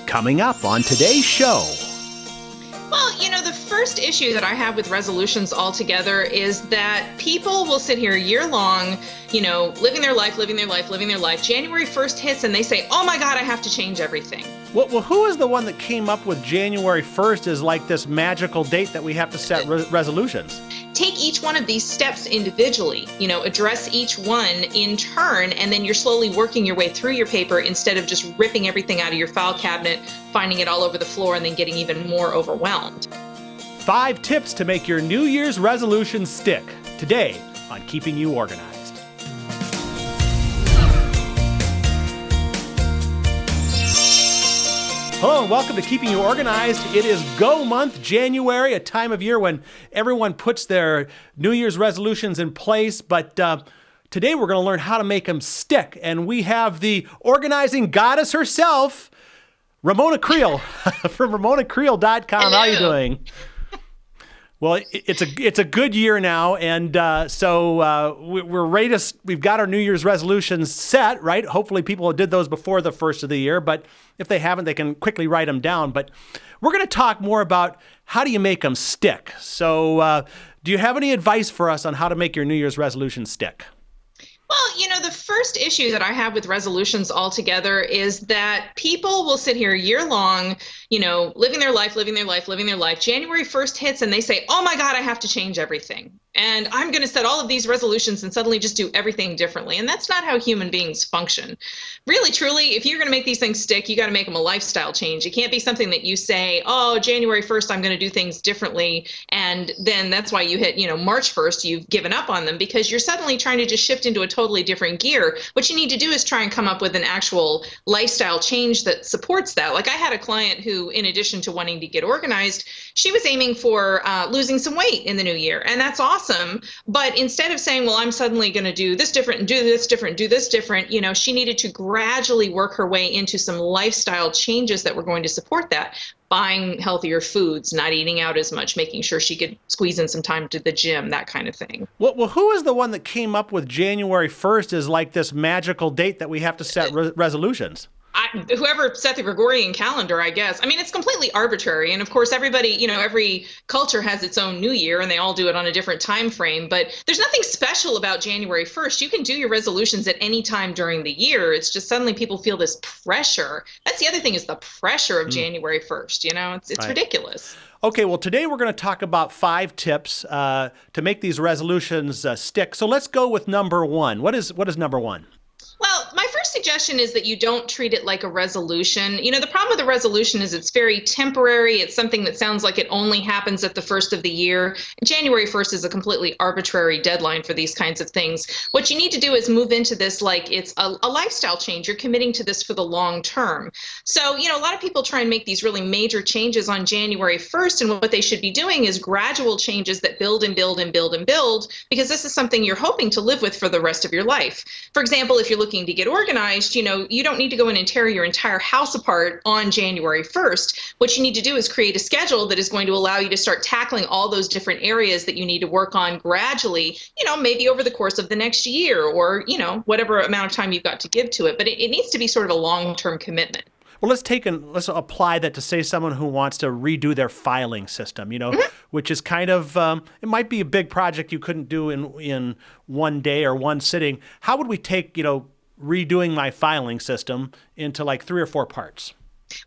Coming up on today's show. Well, the first issue that I have with resolutions altogether is that people will sit here year long, living their life. January 1st hits and they say, oh my God, I have to change everything. Well, who is the one that came up with January 1st as like this magical date that we have to set resolutions? Take each one of these steps individually, address each one in turn, and then you're slowly working your way through your paper instead of just ripping everything out of your file cabinet, finding it all over the floor, and then getting even more overwhelmed. 5 tips to make your New Year's resolutions stick. Today on Keeping You Organized. Hello and welcome to Keeping You Organized. It is Go Month, January, a time of year when everyone puts their New Year's resolutions in place. But today we're going to learn how to make them stick. And we have the organizing goddess herself, Ramona Creel from RamonaCreel.com. Hello. How are you doing? Well, it's a good year now, and so we're ready to. We've got our New Year's resolutions set, right? Hopefully, people did those before the first of the year, but if they haven't, they can quickly write them down. But we're going to talk more about how do you make them stick. So, do you have any advice for us on how to make your New Year's resolutions stick? Well, the first issue that I have with resolutions altogether is that people will sit here year long, living their life. January 1st hits and they say, oh my God, I have to change everything. And I'm going to set all of these resolutions and suddenly just do everything differently. And that's not how human beings function. Really, truly, if you're going to make these things stick, you got to make them a lifestyle change. It can't be something that you say, oh, January 1st, I'm going to do things differently. And then that's why you hit, March 1st, you've given up on them because you're suddenly trying to just shift into a totally different gear. What you need to do is try and come up with an actual lifestyle change that supports that. Like I had a client who, in addition to wanting to get organized, she was aiming for losing some weight in the new year. And that's awesome. But instead of saying, well, I'm suddenly going to do this different and do this different, she needed to gradually work her way into some lifestyle changes that were going to support that. Buying healthier foods, not eating out as much, making sure she could squeeze in some time to the gym, that kind of thing. Well, who is the one that came up with January 1st as like this magical date that we have to set resolutions? Whoever set the Gregorian calendar, I guess. I mean, it's completely arbitrary. And of course, everybody, every culture has its own new year and they all do it on a different time frame. But there's nothing special about January 1st. You can do your resolutions at any time during the year. It's just suddenly people feel this pressure. That's the other thing is the pressure of January 1st. It's right. Ridiculous. Okay, well, today we're going to talk about 5 tips to make these resolutions stick. So let's go with number 1. What is number 1? Well, my first suggestion is that you don't treat it like a resolution. The problem with a resolution is it's very temporary. It's something that sounds like it only happens at the first of the year. January 1st is a completely arbitrary deadline for these kinds of things. What you need to do is move into this like it's a lifestyle change. You're committing to this for the long term. So, a lot of people try and make these really major changes on January 1st, and what they should be doing is gradual changes that build and build and build and build, because this is something you're hoping to live with for the rest of your life. For example, if you're looking to get organized, you don't need to go in and tear your entire house apart on January 1st. What you need to do is create a schedule that is going to allow you to start tackling all those different areas that you need to work on gradually, maybe over the course of the next year or, whatever amount of time you've got to give to it. But it needs to be sort of a long-term commitment. Well, let's apply that to, say, someone who wants to redo their filing system, which is kind of, it might be a big project you couldn't do in one day or one sitting. How would we take, redoing my filing system into like 3 or 4 parts?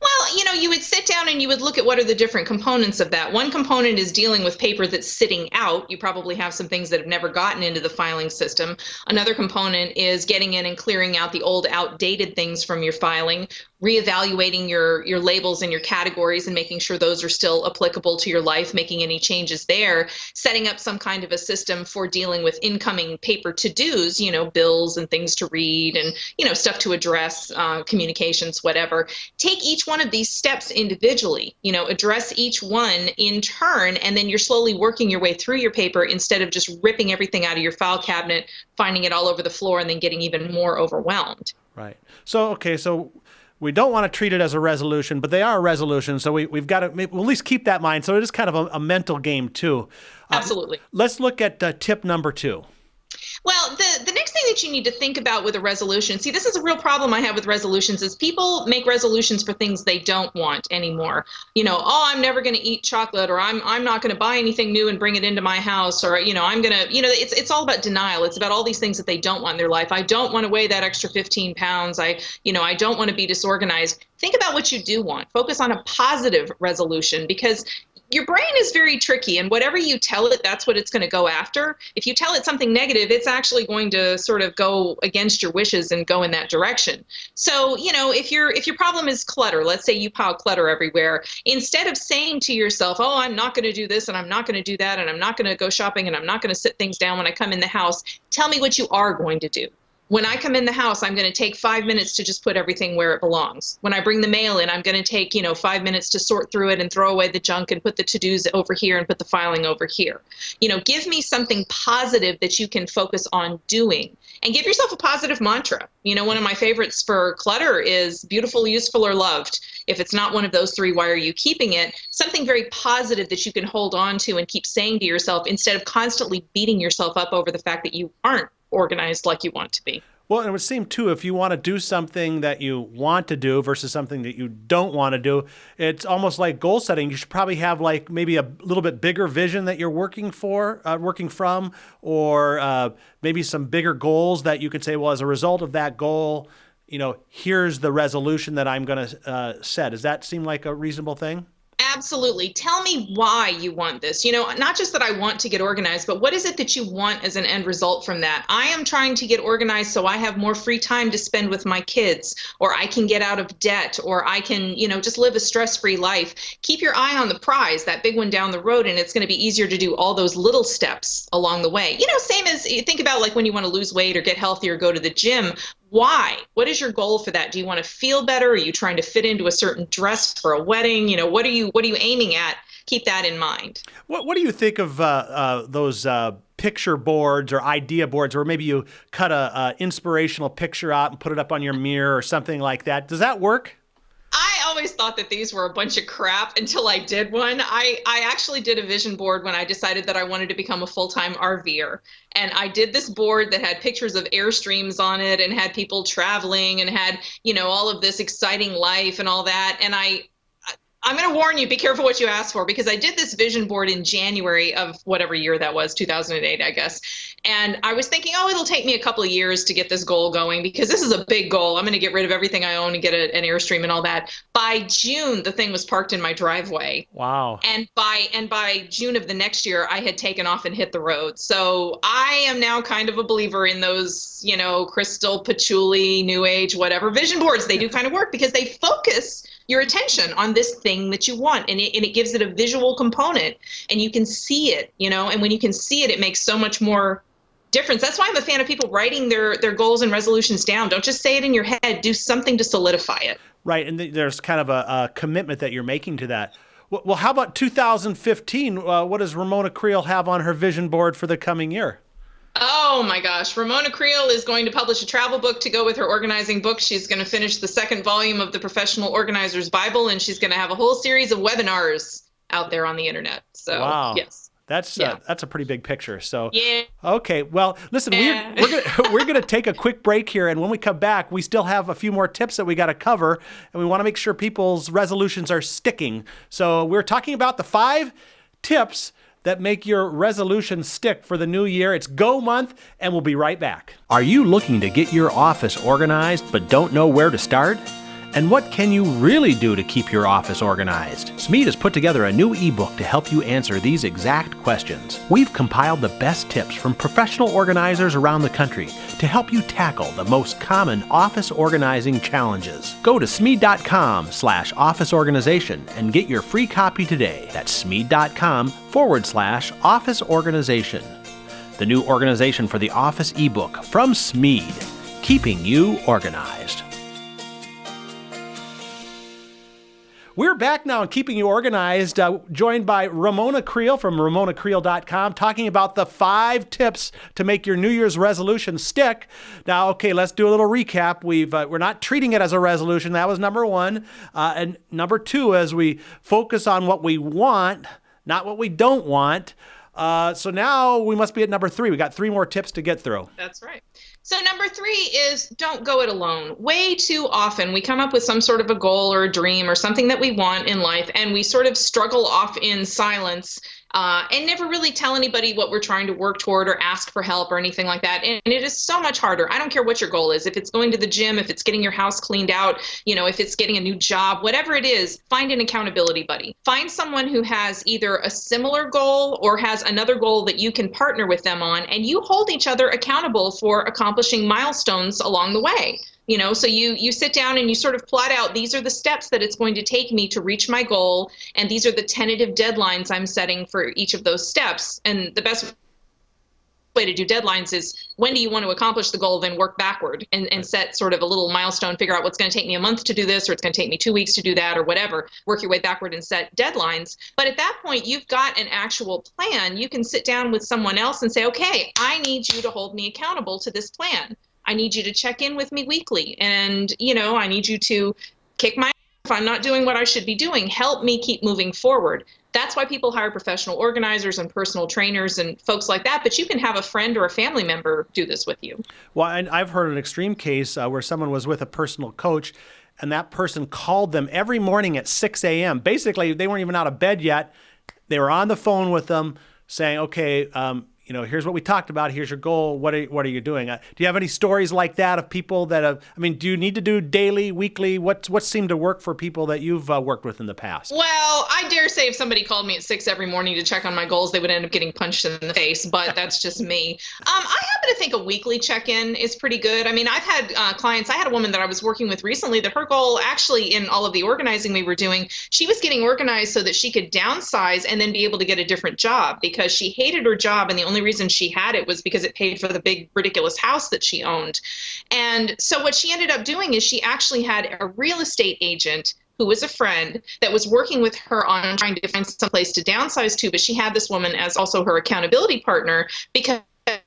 Well, you would sit down and you would look at what are the different components of that. One component is dealing with paper that's sitting out. You probably have some things that have never gotten into the filing system. Another component is getting in and clearing out the old outdated things from your filing, reevaluating your labels and your categories and making sure those are still applicable to your life, making any changes there, setting up some kind of a system for dealing with incoming paper to-dos, bills and things to read and, stuff to address, communications, whatever. Take each one of these steps individually, address each one in turn, and then you're slowly working your way through your paper instead of just ripping everything out of your file cabinet, finding it all over the floor, and then getting even more overwhelmed. Right. So we don't want to treat it as a resolution, but they are a resolution, so we've got to we'll at least keep that in mind. So it is kind of a mental game, too. Absolutely. Let's look at tip number 2. Well, the next thing that you need to think about with a resolution, see, this is a real problem I have with resolutions is people make resolutions for things they don't want anymore. Oh, I'm never going to eat chocolate, or I'm not going to buy anything new and bring it into my house, or I'm going to, it's all about denial. It's about all these things that they don't want in their life. I don't want to weigh that extra 15 pounds. I don't want to be disorganized. Think about what you do want. Focus on a positive resolution, because your brain is very tricky, and whatever you tell it, that's what it's going to go after. If you tell it something negative, it's actually going to sort of go against your wishes and go in that direction. So, if your problem is clutter, let's say you pile clutter everywhere, instead of saying to yourself, oh, I'm not going to do this and I'm not going to do that and I'm not going to go shopping and I'm not going to sit things down when I come in the house, tell me what you are going to do. When I come in the house, I'm going to take 5 minutes to just put everything where it belongs. When I bring the mail in, I'm going to take, 5 minutes to sort through it and throw away the junk and put the to-dos over here and put the filing over here. Give me something positive that you can focus on doing, and give yourself a positive mantra. One of my favorites for clutter is beautiful, useful, or loved. If it's not one of those three, why are you keeping it? Something very positive that you can hold on to and keep saying to yourself instead of constantly beating yourself up over the fact that you aren't organized like you want to be. Well, and it would seem, too, if you want to do something that you want to do versus something that you don't want to do, it's almost like goal setting. You should probably have like maybe a little bit bigger vision that you're working from, or maybe some bigger goals that you could say, well, as a result of that goal, here's the resolution that I'm going to set. Does that seem like a reasonable thing? Absolutely. Tell me why you want this. Not just that I want to get organized, but what is it that you want as an end result from that? I am trying to get organized so I have more free time to spend with my kids, or I can get out of debt, or I can, just live a stress-free life. Keep your eye on the prize, that big one down the road, and it's going to be easier to do all those little steps along the way. Same as you think about like when you want to lose weight or get healthy or go to the gym. Why? What is your goal for that? Do you want to feel better? Are you trying to fit into a certain dress for a wedding? What are you aiming at? Keep that in mind. What do you think of those picture boards or idea boards, where maybe you cut a inspirational picture out and put it up on your mirror or something like that? Does that work? I always thought that these were a bunch of crap until I did one. I actually did a vision board when I decided that I wanted to become a full-time RVer. And I did this board that had pictures of Airstreams on it and had people traveling and had, all of this exciting life and all that. And I'm going to warn you, be careful what you ask for, because I did this vision board in January of whatever year that was, 2008, I guess. And I was thinking, oh, it'll take me a couple of years to get this goal going, because this is a big goal. I'm going to get rid of everything I own and get an Airstream and all that. By June, the thing was parked in my driveway. Wow. And by June of the next year, I had taken off and hit the road. So I am now kind of a believer in those, crystal, patchouli, new age, whatever vision boards. They do kind of work because they focus your attention on this thing that you want, and it gives it a visual component, and you can see it, and when you can see it, it makes so much more difference. That's why I'm a fan of people writing their goals and resolutions down. Don't just say it in your head. Do something to solidify it. Right, and there's kind of a commitment that you're making to that. Well, how about 2015? What does Ramona Creel have on her vision board for the coming year? Oh my gosh. Ramona Creel is going to publish a travel book to go with her organizing book. She's going to finish the second volume of the Professional Organizer's Bible, and she's going to have a whole series of webinars out there on the internet. So, wow. Yes. That's a pretty big picture. So, yeah. Okay. Well, listen, we're gonna take a quick break here, and when we come back, we still have a few more tips that we got to cover, and we want to make sure people's resolutions are sticking. So, we're talking about the 5 tips that make your resolution stick for the new year. It's Go Month, and we'll be right back. Are you looking to get your office organized but don't know where to start? And what can you really do to keep your office organized? Smead has put together a new ebook to help you answer these exact questions. We've compiled the best tips from professional organizers around the country to help you tackle the most common office organizing challenges. Go to smead.com/office organization and get your free copy today. That's smead.com/office organization. The new organization for the office ebook from Smead, keeping you organized. We're back now and keeping you organized, joined by Ramona Creel from RamonaCreel.com, talking about the 5 tips to make your New Year's resolution stick. Now, okay, let's do a little recap. We're not treating it as a resolution. That was number 1. And number 2, as we focus on what we want, not what we don't want, So now we must be at number 3. We got 3 more tips to get through. That's right. So number 3 is don't go it alone. Way too often we come up with some sort of a goal or a dream or something that we want in life, and we sort of struggle off in silence and never really tell anybody what we're trying to work toward or ask for help or anything like that. And it is so much harder. I don't care what your goal is. If it's going to the gym, if it's getting your house cleaned out, if it's getting a new job, whatever it is, find an accountability buddy. Find someone who has either a similar goal or has another goal that you can partner with them on, and you hold each other accountable for accomplishing milestones along the way. So you sit down and you sort of plot out, these are the steps that it's going to take me to reach my goal, and these are the tentative deadlines I'm setting for each of those steps. And the best way to do deadlines is, when do you want to accomplish the goal, then work backward and set sort of a little milestone, figure out what's going to take me a month to do this, or it's going to take me 2 weeks to do that, or whatever. Work your way backward and set deadlines. But at that point, you've got an actual plan. You can sit down with someone else and say, okay, I need you to hold me accountable to this plan. I need you to check in with me weekly. And, I need you to kick my ass if I'm not doing what I should be doing. Help me keep moving forward. That's why people hire professional organizers and personal trainers and folks like that. But you can have a friend or a family member do this with you. Well, and I've heard an extreme case where someone was with a personal coach, and that person called them every morning at 6 a.m. Basically, they weren't even out of bed yet. They were on the phone with them saying, okay, here's what we talked about. Here's your goal. What are you doing? Do you have any stories like that of people that have, do you need to do daily, weekly? What seemed to work for people that you've worked with in the past? Well, I dare say if somebody called me at 6 every morning to check on my goals, they would end up getting punched in the face, but that's just me. I happen to think a weekly check-in is pretty good. I've had clients. I had a woman that I was working with recently that her goal, actually, in all of the organizing we were doing, she was getting organized so that she could downsize and then be able to get a different job, because she hated her job, and the only reason she had it was because it paid for the big ridiculous house that she owned. And so what she ended up doing is she actually had a real estate agent who was a friend that was working with her on trying to find some place to downsize to, but she had this woman as also her accountability partner, because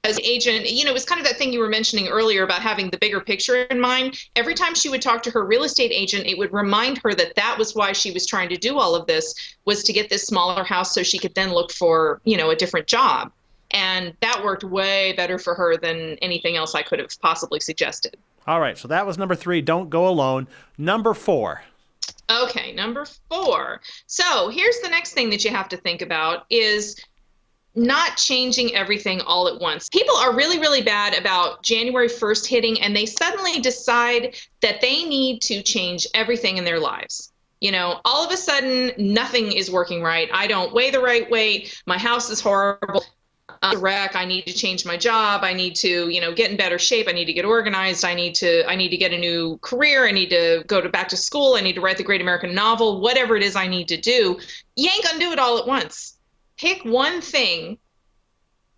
as agent, it was kind of that thing you were mentioning earlier about having the bigger picture in mind. Every time she would talk to her real estate agent, it would remind her that that was why she was trying to do all of this, was to get this smaller house so she could then look for, a different job. And that worked way better for her than anything else I could have possibly suggested. All right. So that was number 3. Don't go alone. Number 4. Okay. Number 4. So here's the next thing that you have to think about is not changing everything all at once. People are really, really bad about January 1st hitting, and they suddenly decide that they need to change everything in their lives. All of a sudden, nothing is working right. I don't weigh the right weight. My house is horrible. A wreck. I need to change my job. I need to, get in better shape. I need to get organized. I need to get a new career. I need to go back to school. I need to write the great American novel, whatever it is I need to do. You ain't gonna do it all at once. Pick one thing,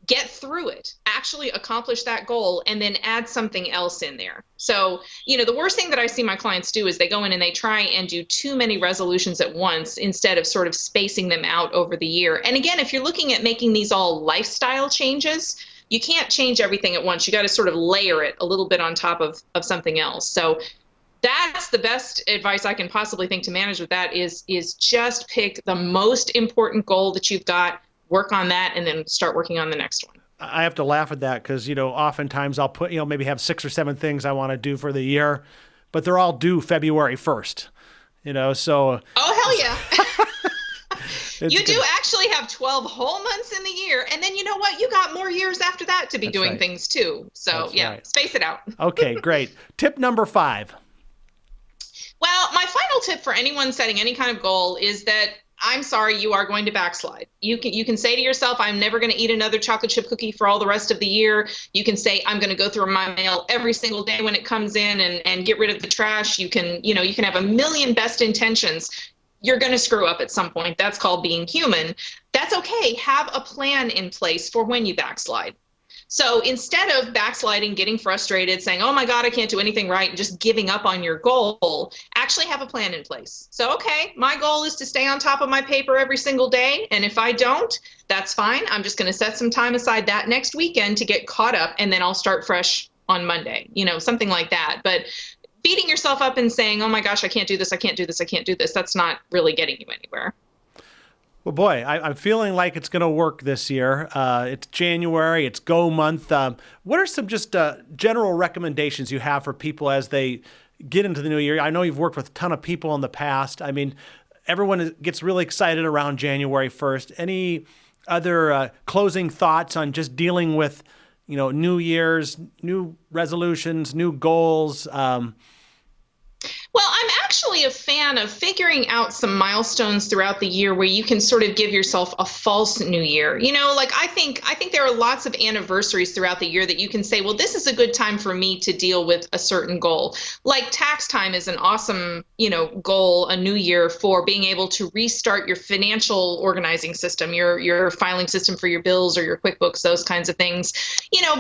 get through it, actually accomplish that goal, and then add something else in there. So, the worst thing that I see my clients do is they go in and they try and do too many resolutions at once instead of sort of spacing them out over the year. And again, if you're looking at making these all lifestyle changes, you can't change everything at once. You got to sort of layer it a little bit on top of something else. So that's the best advice I can possibly think to manage with that is just pick the most important goal that you've got, work on that, and then start working on the next one. I have to laugh at that because, oftentimes I'll put, maybe have 6 or 7 things I want to do for the year, but they're all due February 1st, so. Oh, hell yeah. You do actually have 12 whole months in the year. And then you know what? You got more years after that to be doing things too. So space it out. Okay, great. Tip number 5. Well, my final tip for anyone setting any kind of goal is that I'm sorry, you are going to backslide. You can say to yourself, I'm never going to eat another chocolate chip cookie for all the rest of the year. You can say, I'm going to go through my mail every single day when it comes in and get rid of the trash. You can have a million best intentions. You're going to screw up at some point. That's called being human. That's okay. Have a plan in place for when you backslide. So instead of backsliding, getting frustrated, saying, oh my God, I can't do anything right, and just giving up on your goal, actually have a plan in place. So, okay, my goal is to stay on top of my paper every single day. And if I don't, that's fine. I'm just going to set some time aside that next weekend to get caught up, and then I'll start fresh on Monday, something like that. But beating yourself up and saying, oh my gosh, I can't do this, I can't do this, I can't do this, that's not really getting you anywhere. Well, boy, I'm feeling like it's going to work this year. It's January, it's Go Month. What are some just general recommendations you have for people as they get into the new year? I know you've worked with a ton of people in the past. I mean, everyone gets really excited around January 1st. Any other closing thoughts on just dealing with, New Year's, new resolutions, new goals? Well, I'm actually a fan of figuring out some milestones throughout the year where you can sort of give yourself a false new year. Like I think there are lots of anniversaries throughout the year that you can say, well, this is a good time for me to deal with a certain goal. Like tax time is an awesome, goal, a new year for being able to restart your financial organizing system, your filing system for your bills or your QuickBooks, those kinds of things.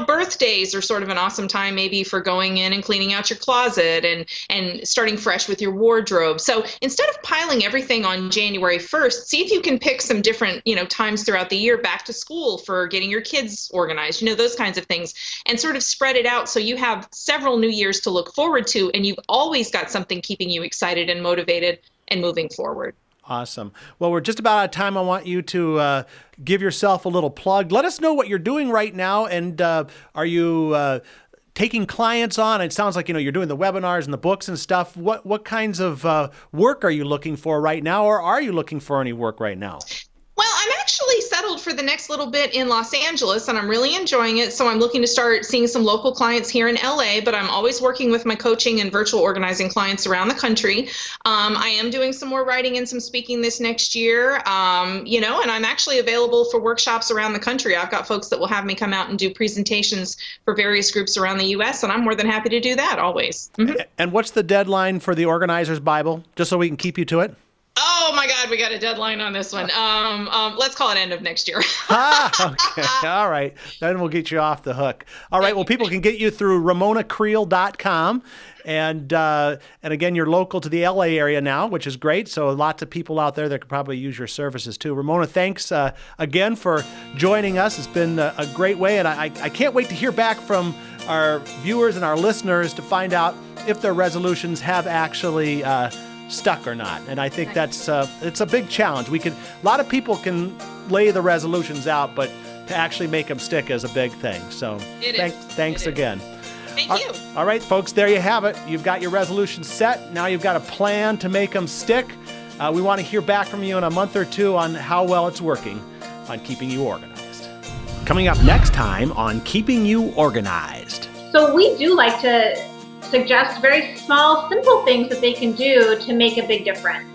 Birthdays are sort of an awesome time maybe for going in and cleaning out your closet and starting fresh with your wardrobe. So instead of piling everything on January 1st, see if you can pick some different, times throughout the year, back to school for getting your kids organized, those kinds of things, and sort of spread it out so you have several new years to look forward to, and you've always got something keeping you excited and motivated and moving forward. Awesome. Well, we're just about out of time. I want you to give yourself a little plug. Let us know what you're doing right now, and are you taking clients on? It sounds like, you're doing the webinars and the books and stuff. What kinds of work are you looking for right now, or are you looking for any work right now? Well, I'm actually settled for the next little bit in Los Angeles, and I'm really enjoying it. So I'm looking to start seeing some local clients here in LA, but I'm always working with my coaching and virtual organizing clients around the country. I am doing some more writing and some speaking this next year, and I'm actually available for workshops around the country. I've got folks that will have me come out and do presentations for various groups around the U.S., and I'm more than happy to do that always. Mm-hmm. And what's the deadline for the Organizer's Bible, just so we can keep you to it? Oh my God, we got a deadline on this one. Let's call it end of next year. Okay. All right. Then we'll get you off the hook. All right. Well, people can get you through RamonaCreel.com. And again, you're local to the LA area now, which is great. So lots of people out there that could probably use your services too. Ramona, thanks again for joining us. It's been a great way. And I can't wait to hear back from our viewers and our listeners to find out if their resolutions have actually stuck or not. And I think that's it's a big challenge. A lot of people can lay the resolutions out, but to actually make them stick is a big thing. So thanks again. Thank you. All right, folks, there you have it. You've got your resolutions set. Now you've got a plan to make them stick. We want to hear back from you in a month or two on how well it's working on keeping you organized. Coming up next time on Keeping You Organized. So we do like to suggest very small, simple things that they can do to make a big difference.